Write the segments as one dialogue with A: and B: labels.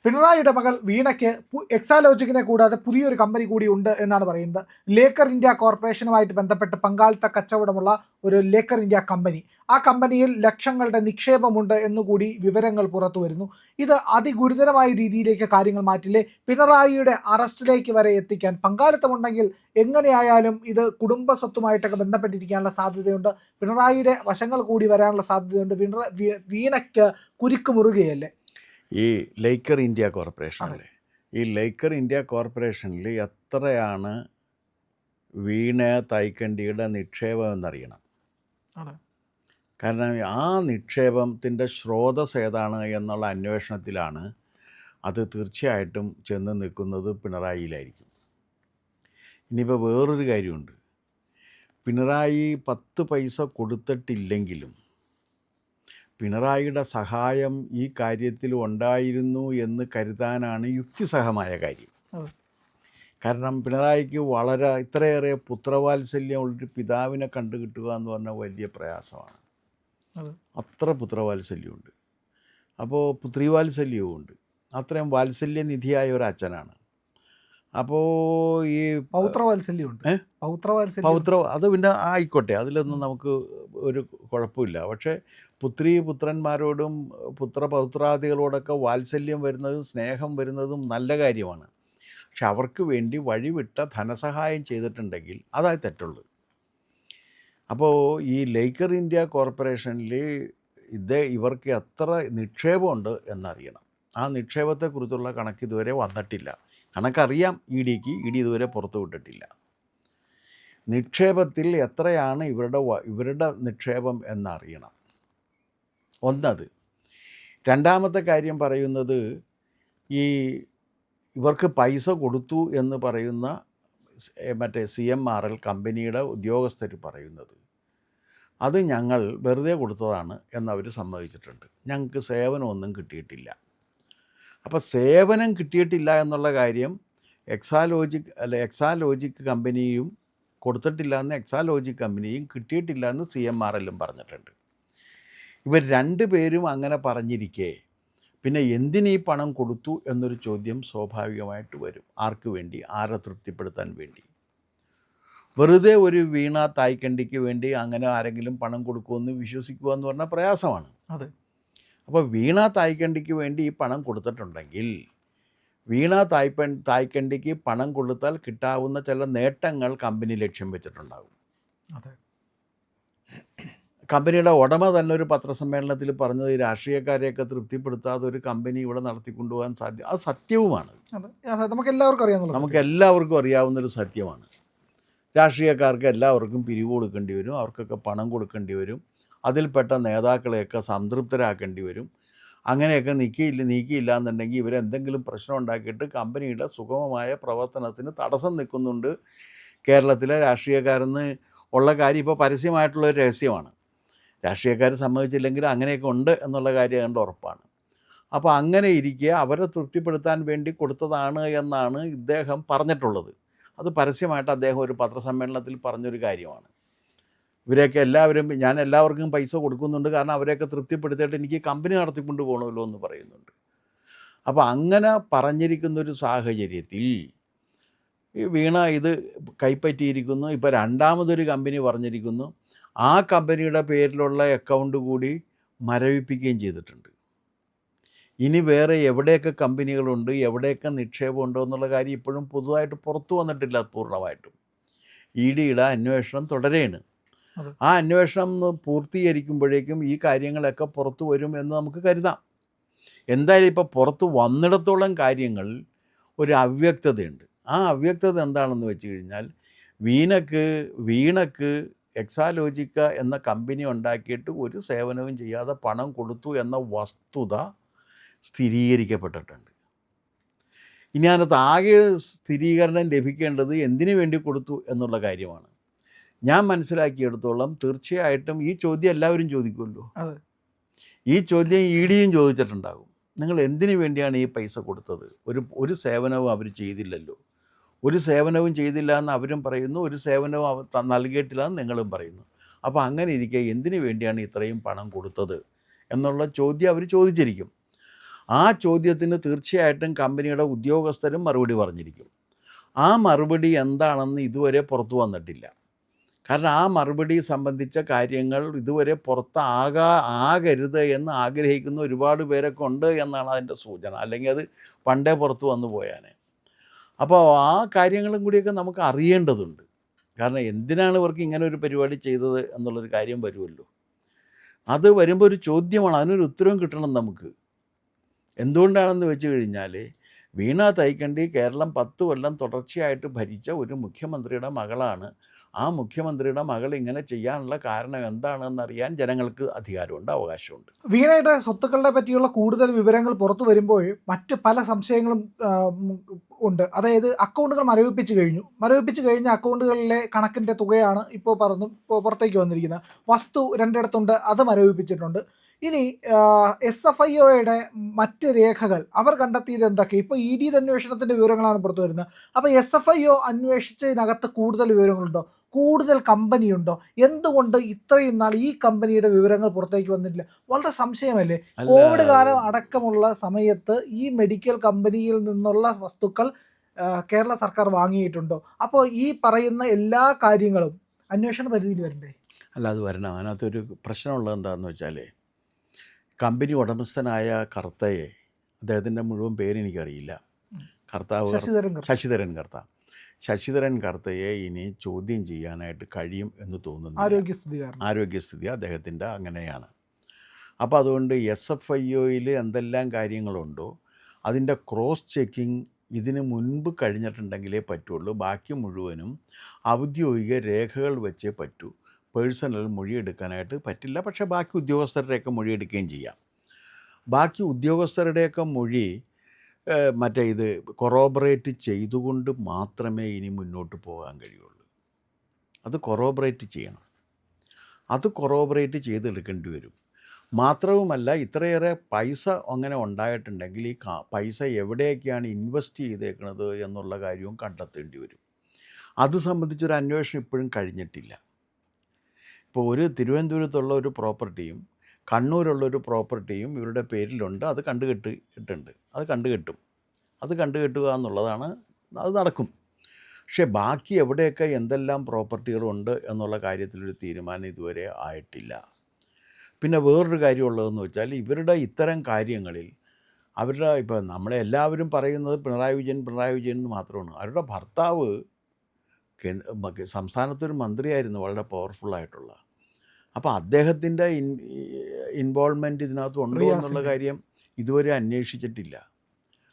A: പിണറായിയുടെ മകൾ വീണയ്ക്ക് എക്സാലോജിക്കിനെ കൂടാതെ പുതിയൊരു കമ്പനി കൂടി ഉണ്ട് എന്നാണ് പറയുന്നത്. ലേക്കർ ഇന്ത്യ കോർപ്പറേഷനുമായിട്ട് ബന്ധപ്പെട്ട് പങ്കാളിത്ത കച്ചവടമുള്ള ഒരു ലേക്കർ ഇന്ത്യ കമ്പനി. ആ കമ്പനിയിൽ ലക്ഷങ്ങളുടെ നിക്ഷേപമുണ്ട് എന്നുകൂടി വിവരങ്ങൾ പുറത്തു വരുന്നു. ഇത് അതിഗുരുതരമായ രീതിയിലേക്ക് കാര്യങ്ങൾ മാറ്റില്ലേ? പിണറായിയുടെ അറസ്റ്റിലേക്ക് വരെ എത്തിക്കാൻ പങ്കാളിത്തമുണ്ടെങ്കിൽ എങ്ങനെയായാലും ഇത് കുടുംബ സ്വത്തുമായിട്ടൊക്കെ ബന്ധപ്പെട്ടിരിക്കാനുള്ള സാധ്യതയുണ്ട്. പിണറായിയുടെ വശങ്ങൾ കൂടി വരാനുള്ള സാധ്യതയുണ്ട്. വീണയ്ക്ക് കുരുക്ക് മുറുകയല്ലേ
B: ഈ ലേക്കർ ഇന്ത്യ കോർപ്പറേഷനിൽ? ഈ ലേക്കർ ഇന്ത്യ കോർപ്പറേഷനിൽ എത്രയാണ് വീണ തൈക്കണ്ടിയുടെ നിക്ഷേപം എന്നറിയണം. കാരണം ആ നിക്ഷേപത്തിൻ്റെ സ്രോതസ് ഏതാണ് എന്നുള്ള അന്വേഷണത്തിലാണ് അത് തീർച്ചയായിട്ടും ചെന്ന് നിൽക്കുന്നത് പിണറായിയിലായിരിക്കും. ഇനിയിപ്പോൾ വേറൊരു കാര്യമുണ്ട്. പിണറായി 10 പൈസ കൊടുത്തിട്ടില്ലെങ്കിലും പിണറായിയുടെ സഹായം ഈ കാര്യത്തിൽ ഉണ്ടായിരുന്നു എന്ന് കരുതാനാണ് യുക്തിസഹമായ കാര്യം. കാരണം പിണറായിക്ക് ഇത്രയേറെ പുത്രവാത്സല്യമുള്ളൊരു പിതാവിനെ കണ്ടുകിട്ടുക എന്ന് പറഞ്ഞാൽ വലിയ പ്രയാസമാണ്. അത്ര പുത്രവാത്സല്യമുണ്ട്. അപ്പോൾ പുത്രിവാത്സല്യവും ഉണ്ട്. അത്രയും വാത്സല്യനിധിയായ ഒരു അച്ഛനാണ്. അപ്പോൾ ഈ
A: പൗത്രവാത്സല്യമുണ്ട്.
B: അത് പിന്നെ ആയിക്കോട്ടെ, അതിലൊന്നും നമുക്ക് ഒരു കുഴപ്പമില്ല. പക്ഷേ പുത്രന്മാരോടും പൗത്രാദികളോടൊക്കെ വാത്സല്യം വരുന്നതും സ്നേഹം വരുന്നതും നല്ല കാര്യമാണ്. പക്ഷെ അവർക്ക് വേണ്ടി വഴിവിട്ട ധനസഹായം ചെയ്തിട്ടുണ്ടെങ്കിൽ അതായി തെറ്റുള്ളൂ. അപ്പോൾ ഈ ലേക്കർ ഇന്ത്യ കോർപ്പറേഷനിൽ ഇവർക്ക് എത്ര നിക്ഷേപമുണ്ട് എന്നറിയണം. ആ നിക്ഷേപത്തെക്കുറിച്ചുള്ള കണക്ക് ഇതുവരെ വന്നിട്ടില്ല. കണക്കറിയാം ഇ ഡിക്ക്, ഇതുവരെ പുറത്തു വിട്ടിട്ടില്ല. നിക്ഷേപത്തിൽ എത്രയാണ് ഇവരുടെ നിക്ഷേപം എന്നറിയണം. ഒന്നത്. രണ്ടാമത്തെ കാര്യം പറയുന്നത്, ഈ ഇവർക്ക് പൈസ കൊടുത്തു എന്ന് പറയുന്ന മറ്റേ CMRL കമ്പനിയുടെ ഉദ്യോഗസ്ഥർ പറയുന്നത് അത് ഞങ്ങൾ വെറുതെ കൊടുത്തതാണ് എന്നവർ സമ്മതിച്ചിട്ടുണ്ട്. ഞങ്ങൾക്ക് സേവനമൊന്നും കിട്ടിയിട്ടില്ല. അപ്പോൾ സേവനം കിട്ടിയിട്ടില്ല എന്നുള്ള കാര്യം എക്സാലോജിക് കമ്പനിയും കൊടുത്തിട്ടില്ല എന്ന് എക്സാലോജിക് കമ്പനിയും കിട്ടിയിട്ടില്ല എന്ന് CMRLും പറഞ്ഞിട്ടുണ്ട്. ഇവർ രണ്ടുപേരും അങ്ങനെ പറഞ്ഞിരിക്കെ പിന്നെ എന്തിനീ പണം കൊടുത്തു എന്നൊരു ചോദ്യം സ്വാഭാവികമായിട്ട് വരും. ആർക്ക് വേണ്ടി? ആരെ തൃപ്തിപ്പെടുത്താൻ വേണ്ടി? വെറുതെ ഒരു വീണ തായ്ക്കണ്ടിക്ക് വേണ്ടി അങ്ങനെ ആരെങ്കിലും പണം കൊടുക്കുമെന്ന് വിശ്വസിക്കുക എന്ന് പറഞ്ഞാൽ പ്രയാസമാണ്.
A: അതെ.
B: അപ്പോൾ വീണ തായ്ക്കണ്ടിക്ക് വേണ്ടി ഈ പണം കൊടുത്തിട്ടുണ്ടെങ്കിൽ വീണ തായ്ക്കണ്ടിക്ക് പണം കൊടുത്താൽ കിട്ടാവുന്ന ചില നേട്ടങ്ങൾ കമ്പനി ലക്ഷ്യം വെച്ചിട്ടുണ്ടാകും.
A: അതെ.
B: കമ്പനിയുടെ ഉടമ തന്നെ ഒരു പത്രസമ്മേളനത്തിൽ പറഞ്ഞത് ഈ രാഷ്ട്രീയക്കാരെയൊക്കെ തൃപ്തിപ്പെടുത്താതെ ഒരു കമ്പനി ഇവിടെ നടത്തിക്കൊണ്ടുപോകാൻ സാധ്യത, അത് സത്യവുമാണ്. നമുക്കെല്ലാവർക്കും അറിയാവുന്നൊരു സത്യമാണ്. രാഷ്ട്രീയക്കാർക്ക് എല്ലാവർക്കും പിരിവ് കൊടുക്കേണ്ടി വരും, അവർക്കൊക്കെ പണം കൊടുക്കേണ്ടി വരും, അതിൽപ്പെട്ട നേതാക്കളെയൊക്കെ സംതൃപ്തരാക്കേണ്ടി വരും. അങ്ങനെയൊക്കെ നീക്കിയില്ല എന്നുണ്ടെങ്കിൽ ഇവരെന്തെങ്കിലും പ്രശ്നം ഉണ്ടാക്കിയിട്ട് കമ്പനിയുടെ സുഗമമായ പ്രവർത്തനത്തിന് തടസ്സം നിൽക്കുന്നുണ്ട് കേരളത്തിലെ രാഷ്ട്രീയക്കാരെന്ന് ഉള്ള കാര്യം ഇപ്പോൾ പരസ്യമായിട്ടുള്ളൊരു രഹസ്യമാണ്. രാഷ്ട്രീയക്കാർ സമ്മതിച്ചില്ലെങ്കിൽ അങ്ങനെയൊക്കെ ഉണ്ട് എന്നുള്ള കാര്യം കണ്ട് ഉറപ്പാണ്. അപ്പോൾ അങ്ങനെ ഇരിക്കെ അവരെ തൃപ്തിപ്പെടുത്താൻ വേണ്ടി കൊടുത്തതാണ് എന്നാണ് ഇദ്ദേഹം പറഞ്ഞിട്ടുള്ളത്. അത് പരസ്യമായിട്ട് അദ്ദേഹം ഒരു പത്രസമ്മേളനത്തിൽ പറഞ്ഞൊരു കാര്യമാണ്. ഇവരെയൊക്കെ ഞാൻ എല്ലാവർക്കും പൈസ കൊടുക്കുന്നുണ്ട്, കാരണം അവരെയൊക്കെ തൃപ്തിപ്പെടുത്തിയിട്ട് എനിക്ക് കമ്പനി നടത്തിക്കൊണ്ട് പോകണമല്ലോ എന്ന് പറയുന്നുണ്ട്. അപ്പോൾ അങ്ങനെ പറഞ്ഞിരിക്കുന്നൊരു സാഹചര്യത്തിൽ ഈ വീണ ഇത് കൈപ്പറ്റിയിരിക്കുന്നു. ഇപ്പോൾ രണ്ടാമതൊരു കമ്പനി പറഞ്ഞിരിക്കുന്നു. ആ കമ്പനിയുടെ പേരിലുള്ള അക്കൗണ്ട് കൂടി മരവിപ്പിക്കുകയും ചെയ്തിട്ടുണ്ട്. ഇനി വേറെ എവിടെയൊക്കെ കമ്പനികളുണ്ട്, എവിടെയൊക്കെ നിക്ഷേപമുണ്ടോ എന്നുള്ള കാര്യം ഇപ്പോഴും പുതുതായിട്ട് പുറത്തു വന്നിട്ടില്ല പൂർണ്ണമായിട്ടും. ഡിയുടെ അന്വേഷണം തുടരുകയാണ്. ആ അന്വേഷണം പൂർത്തീകരിക്കുമ്പോഴേക്കും ഈ കാര്യങ്ങളൊക്കെ പുറത്തു വരും എന്ന് നമുക്ക് കരുതാം. എന്തായാലും ഇപ്പോൾ പുറത്ത് വന്നിടത്തോളം കാര്യങ്ങൾ ഒരു അവ്യക്തതയുണ്ട്. ആ അവ്യക്തത എന്താണെന്ന് വെച്ച് കഴിഞ്ഞാൽ വീണക്ക് എക്സാലോജിക്ക എന്ന കമ്പനി ഉണ്ടാക്കിയിട്ട് ഒരു സേവനവും ചെയ്യാതെ പണം കൊടുത്തു എന്ന വസ്തുത സ്ഥിരീകരിക്കപ്പെട്ടിട്ടുണ്ട്. ഇനി അതിനകത്ത് ആകെ സ്ഥിരീകരണം ലഭിക്കേണ്ടത് എന്തിനു വേണ്ടി കൊടുത്തു എന്നുള്ള കാര്യമാണ്. ഞാൻ മനസ്സിലാക്കിയെടുത്തോളം തീർച്ചയായിട്ടും ഈ ചോദ്യം എല്ലാവരും ചോദിക്കുമല്ലോ. ഈ ചോദ്യം ഡിയും ചോദിച്ചിട്ടുണ്ടാകും. നിങ്ങൾ എന്തിനു വേണ്ടിയാണ് ഈ പൈസ കൊടുത്തത്? ഒരു സേവനവും അവർ ചെയ്തില്ലല്ലോ. ഒരു സേവനവും ചെയ്തില്ല എന്ന് അവരും പറയുന്നു, ഒരു സേവനവും നൽകിയിട്ടില്ല എന്ന് നിങ്ങളും പറയുന്നു. അപ്പോൾ അങ്ങനെ ഇരിക്കെ എന്തിനു വേണ്ടിയാണ് ഇത്രയും പണം കൊടുത്തത് എന്നുള്ള ചോദ്യം അവർ ചോദിച്ചിരിക്കും. ആ ചോദ്യത്തിന് തീർച്ചയായിട്ടും കമ്പനിയുടെ ഉദ്യോഗസ്ഥരും മറുപടി പറഞ്ഞിരിക്കും. ആ മറുപടി എന്താണെന്ന് ഇതുവരെ പുറത്തു വന്നിട്ടില്ല. കാരണം ആ മറുപടി സംബന്ധിച്ച കാര്യങ്ങൾ ഇതുവരെ ആകരുത് എന്ന് ആഗ്രഹിക്കുന്ന ഒരുപാട് പേരൊക്കെ ഉണ്ട് എന്നാണ് അതിൻ്റെ സൂചന. അല്ലെങ്കിൽ അത് പണ്ടേ പുറത്ത് വന്നു പോയാനെ. അപ്പോൾ ആ കാര്യങ്ങളും കൂടിയൊക്കെ നമുക്ക് അറിയേണ്ടതുണ്ട്. കാരണം എന്തിനാണ് ഇവർക്ക് ഇങ്ങനെ ഒരു പരിപാടി ചെയ്തത് എന്നുള്ളൊരു കാര്യം വരുമല്ലോ. അത് വരുമ്പോൾ ഒരു ചോദ്യമാണ്, അതിനൊരു ഉത്തരവും കിട്ടണം നമുക്ക്. എന്തുകൊണ്ടാണെന്ന് വെച്ച് കഴിഞ്ഞാൽ വീണ തൈക്കണ്ടി കേരളം 10 കൊല്ലം തുടർച്ചയായിട്ട് ഭരിച്ച ഒരു മുഖ്യമന്ത്രിയുടെ മകളാണ്. ആ മുഖ്യമന്ത്രിയുടെ മകൾ ഇങ്ങനെ ചെയ്യാനുള്ള കാരണം എന്താണെന്നറിയാൻ ജനങ്ങൾക്ക് അധികാരമുണ്ട്, അവകാശമുണ്ട്.
A: വീണയുടെ സ്വത്തുക്കളെ പറ്റിയുള്ള കൂടുതൽ വിവരങ്ങൾ പുറത്തു വരുമ്പോൾ മറ്റ് പല സംശയങ്ങളും ഉണ്ട്. അതായത് അക്കൗണ്ടുകൾ മരവിപ്പിച്ച് കഴിഞ്ഞ അക്കൗണ്ടുകളിലെ കണക്കിൻ്റെ തുകയാണ് ഇപ്പോൾ പുറത്തേക്ക് വന്നിരിക്കുന്നത്. വസ്തു രണ്ടിടത്തുണ്ട്, അത് മരവിപ്പിച്ചിട്ടുണ്ട്. ഇനി SFIOയുടെ മറ്റ് രേഖകൾ അവർ കണ്ടെത്തിയത് എന്തൊക്കെ? ഇപ്പോൾ ED അന്വേഷണത്തിൻ്റെ വിവരങ്ങളാണ് പുറത്തു വരുന്നത്. അപ്പോൾ SFIO അന്വേഷിച്ചതിനകത്ത് കൂടുതൽ വിവരങ്ങളുണ്ടോ? കൂടുതൽ കമ്പനിയുണ്ടോ? എന്തുകൊണ്ട് ഇത്രയും നാൾ ഈ കമ്പനിയുടെ വിവരങ്ങൾ പുറത്തേക്ക് വന്നിട്ടില്ല? വളരെ സംശയമല്ലേ? കോവിഡ് കാലം അടക്കമുള്ള സമയത്ത് ഈ മെഡിക്കൽ കമ്പനിയിൽ നിന്നുള്ള വസ്തുക്കൾ കേരള സർക്കാർ വാങ്ങിയിട്ടുണ്ടോ? അപ്പോൾ ഈ പറയുന്ന എല്ലാ കാര്യങ്ങളും അന്വേഷണ പരിധിയിൽ വരണ്ടേ?
B: അല്ല, അത് വരണം. അതിനകത്തൊരു പ്രശ്നമുള്ളത് എന്താണെന്ന് വെച്ചാൽ, കമ്പനി ഉടമസ്ഥനായ കർത്തയെ, അദ്ദേഹത്തിൻ്റെ മുഴുവൻ പേരെനിക്കറിയില്ല, കർത്താവ് ശശിധരൻ കർത്ത, ശശിധരൻ കർത്തയെ ഇനി ചോദ്യം ചെയ്യാനായിട്ട് കഴിയും എന്ന് തോന്നുന്നു. ആരോഗ്യസ്ഥിതി അദ്ദേഹത്തിൻ്റെ അങ്ങനെയാണ്. അപ്പോൾ അതുകൊണ്ട് SFIOയിൽ എന്തെല്ലാം കാര്യങ്ങളുണ്ടോ അതിൻ്റെ ക്രോസ് ചെക്കിങ് ഇതിന് മുൻപ് കഴിഞ്ഞിട്ടുണ്ടെങ്കിലേ പറ്റുള്ളൂ. ബാക്കി മുഴുവനും ഔദ്യോഗിക രേഖകൾ വെച്ചേ പറ്റൂ. പേഴ്സണൽ മൊഴിയെടുക്കാനായിട്ട് പറ്റില്ല. പക്ഷേ ബാക്കി ഉദ്യോഗസ്ഥരുടെയൊക്കെ മൊഴിയെടുക്കുകയും ചെയ്യാം. ബാക്കി ഉദ്യോഗസ്ഥരുടെയൊക്കെ മൊഴി ഇത് കൊറോബറേറ്റ് ചെയ്തുകൊണ്ട് മാത്രമേ ഇനി മുന്നോട്ട് പോകാൻ കഴിയുള്ളൂ. അത് കൊറോബറേറ്റ് ചെയ്യണം. അത് കൊറോബറേറ്റ് ചെയ്തെടുക്കേണ്ടി വരും. മാത്രവുമല്ല, ഇത്രയേറെ പൈസ അങ്ങനെ ഉണ്ടായിട്ടുണ്ടെങ്കിൽ ഈ പൈസ എവിടെയൊക്കെയാണ് ഇൻവെസ്റ്റ് ചെയ്തേക്കുന്നത് എന്നുള്ള കാര്യവും കണ്ടെത്തേണ്ടി വരും. അത് സംബന്ധിച്ചൊരു അന്വേഷണം ഇപ്പോഴും കഴിഞ്ഞിട്ടില്ല. ഇപ്പോൾ ഒരു തിരുവനന്തപുരത്തുള്ള ഒരു പ്രോപ്പർട്ടിയും കണ്ണൂരുള്ളൊരു പ്രോപ്പർട്ടിയും ഇവരുടെ പേരിലുണ്ട്. അത് കണ്ടുകെട്ടിട്ടുണ്ട്. അത് കണ്ടുകെട്ടുക എന്നുള്ളതാണ്, അത് നടക്കും. പക്ഷേ ബാക്കി എവിടെയൊക്കെ എന്തെല്ലാം പ്രോപ്പർട്ടികളുണ്ട് എന്നുള്ള കാര്യത്തിലൊരു തീരുമാനം ഇതുവരെ ആയിട്ടില്ല. പിന്നെ വേറൊരു കാര്യമുള്ളതെന്ന് വെച്ചാൽ, ഇവരുടെ ഇത്തരം കാര്യങ്ങളിൽ ഇപ്പോൾ നമ്മളെല്ലാവരും പറയുന്നത് പിണറായി വിജയൻ എന്ന് മാത്രമാണ്. അവരുടെ ഭർത്താവ് സംസ്ഥാനത്തൊരു മന്ത്രിയായിരുന്നു, വളരെ പവർഫുള്ളായിട്ടുള്ള. അപ്പോൾ അദ്ദേഹത്തിൻ്റെ ഇൻവോൾവ്മെൻറ്റ് ഇതിനകത്ത് ഉണ്ടോ എന്നുള്ള കാര്യം ഇതുവരെ അന്വേഷിച്ചിട്ടില്ല.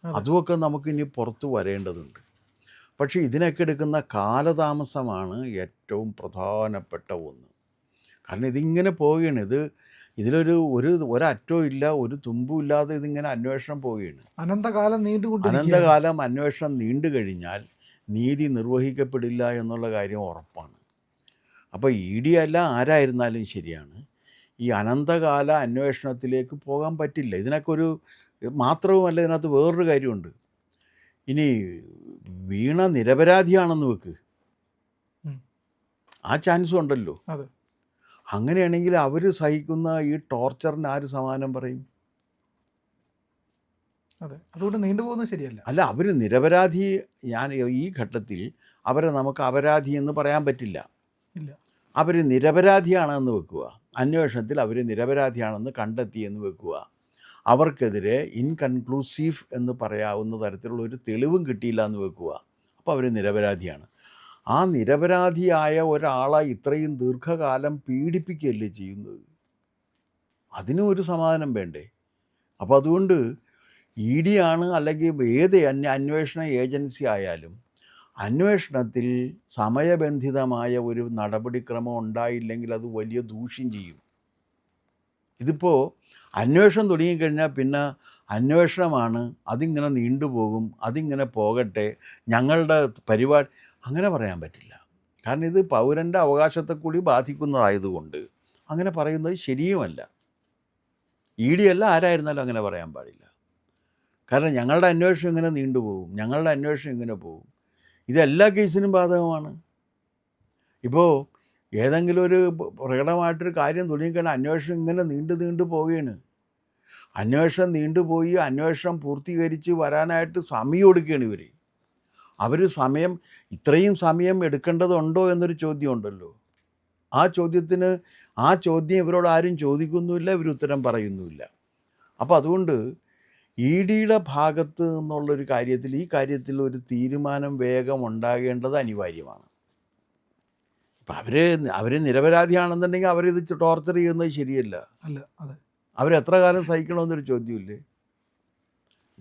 B: അതുമൊക്കെ നമുക്കിനി പുറത്തു വരേണ്ടതുണ്ട്. പക്ഷേ ഇതിനൊക്കെ എടുക്കുന്ന കാലതാമസമാണ് ഏറ്റവും പ്രധാനപ്പെട്ട ഒന്ന്. കാരണം ഇതിങ്ങനെ പോവുകയാണ്. ഒരറ്റവും ഇല്ല, ഒരു തുമ്പും ഇല്ലാതെ ഇതിങ്ങനെ അന്വേഷണം പോവുകയാണ്. അനന്തകാലം അന്വേഷണം നീണ്ടു കഴിഞ്ഞാൽ നീതി നിർവഹിക്കപ്പെടില്ല എന്നുള്ള കാര്യം ഉറപ്പാണ്. അപ്പോൾ ED അല്ല ആരായിരുന്നാലും ശരിയാണ്, ഈ അനന്തകാല അന്വേഷണത്തിലേക്ക് പോകാൻ പറ്റില്ല. ഇതിനൊക്കെ മാത്രവുമല്ല, ഇതിനകത്ത് വേറൊരു കാര്യമുണ്ട്. ഇനി വീണ നിരപരാധിയാണെന്ന് വെക്ക്, ആ ചാൻസും ഉണ്ടല്ലോ. അങ്ങനെയാണെങ്കിൽ അവർ സഹിക്കുന്ന ഈ ടോർച്ചറിന് ആര് സമാനം പറയും?
A: അതുകൊണ്ട് നീണ്ടുപോകുന്നത് ശരിയല്ല.
B: അല്ല, അവർ നിരപരാധി, ഈ ഘട്ടത്തിൽ അവരെ നമുക്ക് അപരാധി എന്ന് പറയാൻ പറ്റില്ല. അവർ നിരപരാധിയാണെന്ന് വെക്കുക, അന്വേഷണത്തിൽ അവർ നിരപരാധിയാണെന്ന് കണ്ടെത്തിയെന്ന് വെക്കുക, അവർക്കെതിരെ ഇൻകൺക്ലൂസീവ് എന്ന് പറയാവുന്ന തരത്തിലുള്ള ഒരു തെളിവും കിട്ടിയില്ല എന്ന് വെക്കുക, അപ്പോൾ അവർ നിരപരാധിയാണ്. ആ നിരപരാധിയായ ഒരാളെ ഇത്രയും ദീർഘകാലം പീഡിപ്പിക്കുകയല്ലേ ചെയ്യുന്നത്? അതിനും ഒരു സമാധാനം വേണ്ടേ? അപ്പോൾ അതുകൊണ്ട് ED ആണ് അല്ലെങ്കിൽ ഏത് അന്വേഷണ ഏജൻസി ആയാലും അന്വേഷണത്തിൽ സമയബന്ധിതമായ ഒരു നടപടിക്രമം ഉണ്ടായില്ലെങ്കിൽ അത് വലിയ ദൂഷ്യം ചെയ്യും. ഇതിപ്പോൾ അന്വേഷണം തുടങ്ങിക്കഴിഞ്ഞാൽ പിന്നെ അന്വേഷണമാണ്, അതിങ്ങനെ നീണ്ടുപോകും, അതിങ്ങനെ പോകട്ടെ, ഞങ്ങളുടെ പരിപാടി, അങ്ങനെ പറയാൻ പറ്റില്ല. കാരണം ഇത് പൗരൻ്റെ അവകാശത്തെ കൂടി ബാധിക്കുന്നതായതുകൊണ്ട് അങ്ങനെ പറയുന്നത് ശരിയുമല്ല. ED അല്ല ആരായിരുന്നാലും അങ്ങനെ പറയാൻ പാടില്ല. കാരണം ഞങ്ങളുടെ അന്വേഷണം ഇങ്ങനെ നീണ്ടുപോകും, ഞങ്ങളുടെ അന്വേഷണം ഇങ്ങനെ പോകും. ഇതെല്ലാ കേസിനും ബാധകമാണ്. ഇപ്പോൾ ഏതെങ്കിലും ഒരു പ്രകടമായിട്ടൊരു കാര്യം തുടങ്ങിക്കഴിഞ്ഞാൽ അന്വേഷണം ഇങ്ങനെ നീണ്ടു പോവുകയാണ്. അന്വേഷണം നീണ്ടുപോയി, അന്വേഷണം പൂർത്തീകരിച്ച് വരാനായിട്ട് സമയം എടുക്കുകയാണ് ഇവർ. അവർ ഇത്രയും സമയം എടുക്കേണ്ടതുണ്ടോ എന്നൊരു ചോദ്യമുണ്ടല്ലോ. ആ ചോദ്യം ഇവരോട് ആരും ചോദിക്കുന്നുമില്ല, ഇവർ ഉത്തരം പറയുന്നുമില്ല. അപ്പോൾ അതുകൊണ്ട് EDയുടെ ഭാഗത്ത് നിന്നുള്ളൊരു കാര്യത്തിൽ, ഈ കാര്യത്തിൽ ഒരു തീരുമാനം വേഗം ഉണ്ടാകേണ്ടത് അനിവാര്യമാണ്. ഇപ്പം അവർ നിരപരാധിയാണെന്നുണ്ടെങ്കിൽ അവരിത് ടോർച്ചർ ചെയ്യുന്നത് ശരിയല്ല.
A: അല്ല, അതെ.
B: അവരെത്ര കാലം സഹിക്കണമെന്നൊരു ചോദ്യമില്ലേ?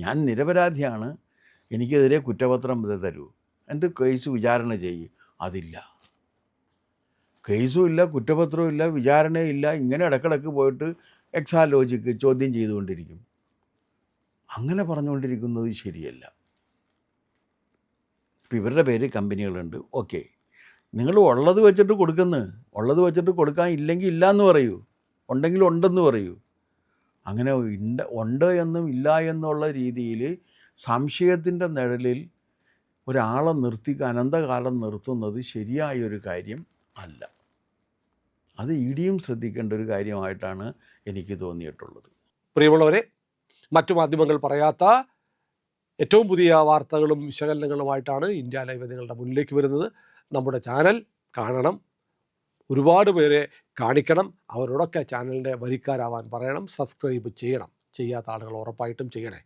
B: ഞാൻ നിരപരാധിയാണ്, എനിക്കെതിരെ കുറ്റപത്രം തരൂ, എൻ്റെ കേസ് വിചാരണ ചെയ്യും. അതില്ല, കേസും ഇല്ല, കുറ്റപത്രവും ഇല്ല, വിചാരണയില്ല. ഇങ്ങനെ ഇടക്കിടക്ക് പോയിട്ട് എക്സാലോജിക്ക് ചോദ്യം ചെയ്തുകൊണ്ടിരിക്കും. അങ്ങനെ പറഞ്ഞുകൊണ്ടിരിക്കുന്നത് ശരിയല്ല. ഇപ്പം ഇവരുടെ പേര് കമ്പനികളുണ്ട്, ഓക്കെ, നിങ്ങൾ ഉള്ളത് വെച്ചിട്ട് ഉള്ളത് വെച്ചിട്ട് കൊടുക്കാൻ ഇല്ലെങ്കിൽ ഇല്ല എന്ന് പറയൂ, ഉണ്ടെങ്കിൽ ഉണ്ടെന്ന് പറയൂ. അങ്ങനെ ഉണ്ട് എന്നും ഇല്ല എന്നുള്ള രീതിയിൽ സംശയത്തിൻ്റെ നിഴലിൽ ഒരാളെ അനന്തകാലം നിർത്തുന്നത് ശരിയായൊരു കാര്യം അല്ല. അത് EDയും ശ്രദ്ധിക്കേണ്ട ഒരു കാര്യമായിട്ടാണ് എനിക്ക് തോന്നിയിട്ടുള്ളത്.
C: പ്രിയമുള്ളവരെ, മറ്റു മാധ്യമങ്ങൾ പറയാത്ത ഏറ്റവും പുതിയ വാർത്തകളും വിശകലനങ്ങളുമായിട്ടാണ് ഇന്ത്യ ലൈവ് നിങ്ങളുടെ മുന്നിലേക്ക് വരുന്നത്. നമ്മുടെ ചാനൽ കാണണം, ഒരുപാട് പേരെ കാണിക്കണം, അവരോടൊക്കെ ചാനലിൻ്റെ വരിക്കാരാവാൻ പറയണം, സബ്സ്ക്രൈബ് ചെയ്യണം. ചെയ്യാത്ത ആളുകൾ ഉറപ്പായിട്ടും ചെയ്യണേ.